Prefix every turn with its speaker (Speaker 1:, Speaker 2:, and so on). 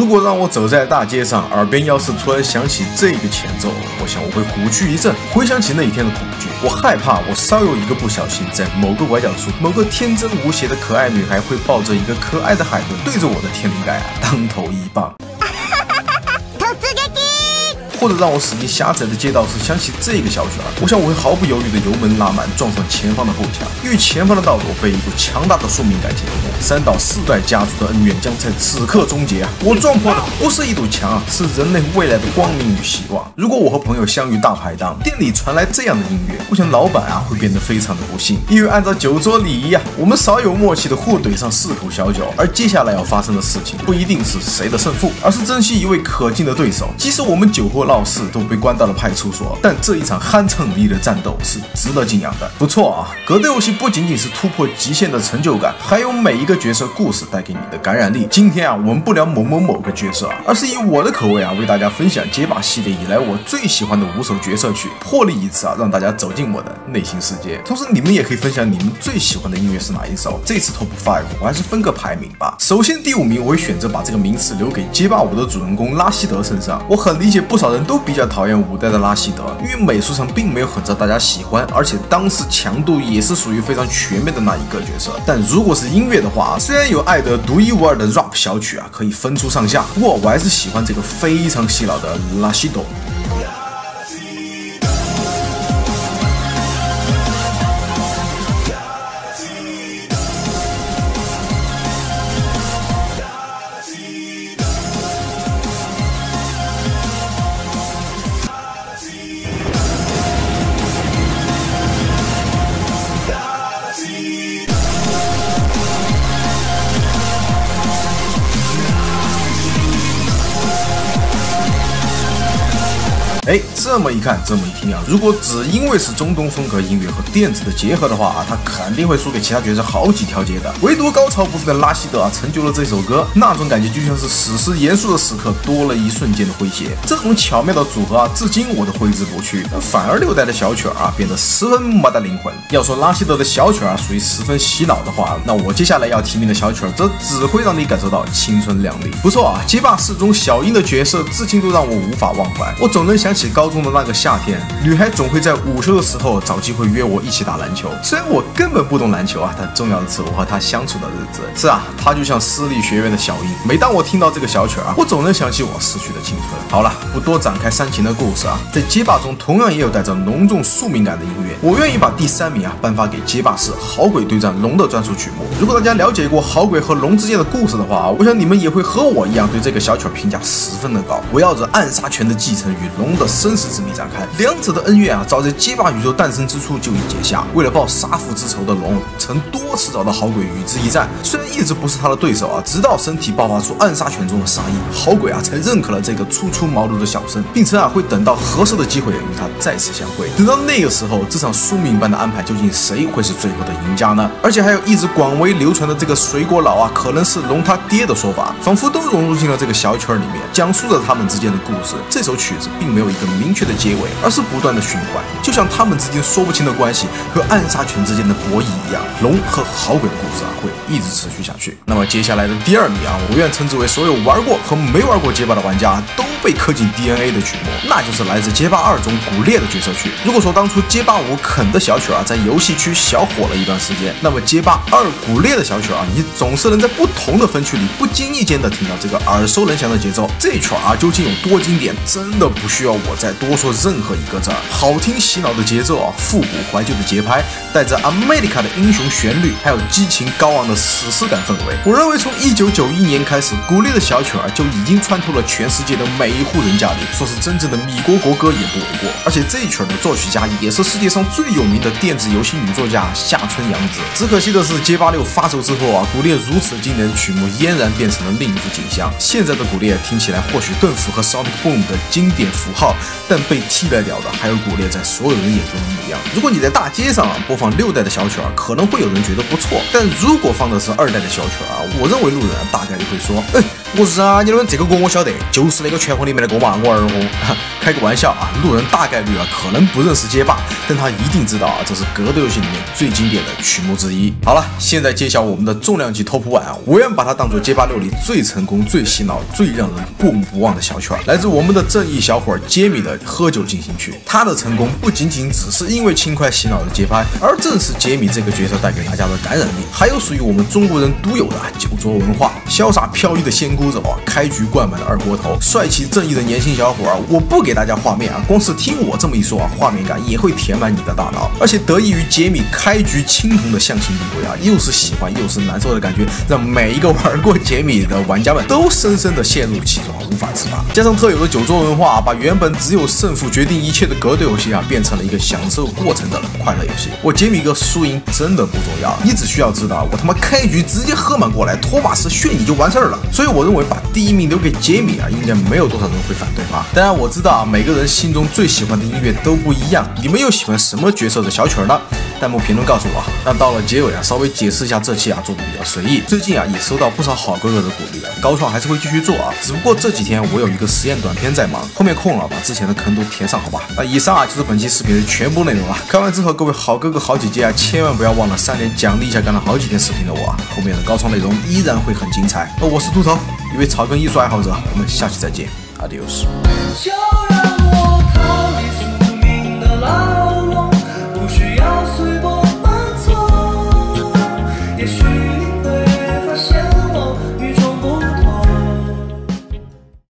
Speaker 1: 如果让我走在大街上，耳边要是突然响起这个前奏，我想我会虎躯一震，回想起那一天的恐惧。我害怕我稍有一个不小心，在某个拐角处，某个天真无邪的可爱女孩会抱着一个可爱的海豚，对着我的天灵盖当头一棒。或者让我驶进狭窄的街道时，想起这个小曲儿，我想我会毫不犹豫的油门拉满，撞上前方的后墙，因为前方的道路被一股强大的宿命感淹没，3到4代家族的恩怨将在此刻终结啊！我撞破的不是一堵墙啊，是人类未来的光明与希望。如果我和朋友相遇大排档，店里传来这样的音乐，我想老板会变得非常的不幸，因为按照酒桌礼仪我们少有默契的互怼上4口小酒，而接下来要发生的事情不一定是谁的胜负，而是珍惜一位可敬的对手。即使我们酒后闹事都被关到了派出所，但这一场酣畅淋漓的战斗是值得敬仰的。不错啊，格斗游戏不仅仅是突破极限的成就感，还有每一个角色故事带给你的感染力。今天我们不聊某个角色而是以我的口味为大家分享街霸系列以来我最喜欢的5首角色曲，破例一次让大家走进我的内心世界。同时你们也可以分享你们最喜欢的音乐是哪一首。这次 Top 5我还是分个排名吧。首先第5名我会选择把这个名次留给街霸5的主人公拉希德身上。我很理解不少人都比较讨厌5代的拉希德，因为美术上并没有很招大家喜欢，而且当时强度也是属于非常全面的那一个角色。但如果是音乐的话，虽然有艾德独一无二的 rap 小曲可以分出上下，不过我还是喜欢这个非常洗脑的拉希德。这么一看，这么一听如果只因为是中东风格音乐和电子的结合的话他肯定会输给其他角色好几条街的。唯独高潮部分的拉希德成就了这首歌，那种感觉就像是史诗严肃的时刻多了一瞬间的诙谐。这种巧妙的组合至今我都挥之不去。反而6代的小曲变得十分没得灵魂。要说拉希德的小曲属于十分洗脑的话，那我接下来要提名的小曲则只会让你感受到青春靓丽。不错街霸4中小樱的角色至今都让我无法忘怀。我总能想起高中的那个夏天，女孩总会在午休的时候找机会约我一起打篮球。虽然我根本不懂篮球但重要的是我和她相处的日子。是她就像私立学院的小樱。每当我听到这个小曲我总能想起我逝去的青春。好了，不多展开煽情的故事在街霸中同样也有带着浓重宿命感的音乐。我愿意把第3名颁发给街霸4好鬼对战龙的专属曲目。如果大家了解过好鬼和龙之间的故事的话，我想你们也会和我一样对这个小曲评价十分的高。围绕着暗杀拳的继承与龙的生死之谜展开，两者的恩怨早在街霸宇宙诞生之初就已结下。为了报杀父之仇的龙曾多次找到好鬼与之一战，虽然一直不是他的对手直到身体爆发出暗杀拳中的杀意，好鬼才认可了这个初出茅庐的小生，并称会等到合适的机会与他再次相会。等到那个时候，这场宿命般的安排究竟谁会是最后的赢家呢？而且还有一直广为流传的这个水果佬可能是龙他爹的说法，仿佛都融入进了这个小曲里面，讲述着他们之间的故事。这首曲子并没有一个明确的结尾，而是不断的循环，就像他们之间说不清的关系和暗杀拳之间的博弈一样。龙和好鬼的故事会一直持续下去。那么接下来的第2名我愿称之为所有玩过和没玩过街霸的玩家都被刻进 DNA 的曲目，那就是来自街霸2中骨裂的角色曲。如果说当初街霸5啃的小曲在游戏区小火了一段时间，那么街霸2骨裂的小曲你总是能在不同的分区里不经意间的听到这个耳熟能详的节奏。这曲究竟有多经典，真的不需要我再多说任何一个字。好听洗脑的节奏复古怀旧的节拍，带着 America 的英雄旋律，还有激情高昂的史诗感氛围。我认为从1991年开始，骨裂的小曲就已经穿透了全世界的每一户人家里，说是真正的米国国歌也不为过。而且这一曲的作曲家也是世界上最有名的电子游戏女作家夏春洋子。只可惜的是，街霸6发售之后骨裂如此经典的曲目俨然变成了另一幅景象。现在的骨裂听起来或许更符合 Sonic Boom 的经典符号，但被替代掉的还有骨裂在所有人眼中的模样。如果你在大街上播放6代的小曲可能会有人觉得不错，但如果放的是2代的小曲我认为路人大概率会说，我日你们这个歌我晓得，就是那个拳皇里面的歌嘛，我二货。开个玩笑啊，路人大概率可能不认识街霸，但他一定知道这是格斗游戏里面最经典的曲目之一。好了，现在揭晓我们的重量级 Top 1我愿把它当做街霸6里最成功、最洗脑、最让人过目不忘的小曲来自我们的正义小伙杰米的《喝酒进行曲》。他的成功不仅仅只是因为轻快洗脑的节拍，而正是杰米这个角色带给大家的感染力，还有属于我们中国人独有的酒桌文化。潇洒飘逸的仙姑走，开局灌满的二锅头，帅气正义的年轻小伙我不给大家画面光是听我这么一说画面感也会填满你的大脑。而且得益于杰米开局青铜的象形地位又是喜欢又是难受的感觉，让每一个玩过杰米的玩家们都深深的陷入其中无法自拔。加上特有的酒桌文化把原本只有胜负决定一切的格斗游戏变成了一个享受过程的快乐游戏。我杰米哥输赢真的不重要，你只需要知道我他妈开局直接喝满过来，托马斯炫你就完事儿了。所以我认为把第一名留给杰米应该没有多少人会反对吧。当然我知道每个人心中最喜欢的音乐都不一样，你们又喜欢什么角色的小曲呢？弹幕评论告诉我。那到了结尾稍微解释一下这期做的比较随意。最近也收到不少好哥哥的鼓励高创还是会继续做只不过这几天我有一个实验短片在忙，后面空了把之前的坑都填上好吧。那以上就是本期视频的全部内容了。看完之后各位好哥哥好姐姐千万不要忘了3连奖励一下干了好几天视频的我后面的高创内容依然会很精彩。我是秃头，一位草根艺术爱好者，我们下期再见 ，Adios。就让我逃离宿命的浪。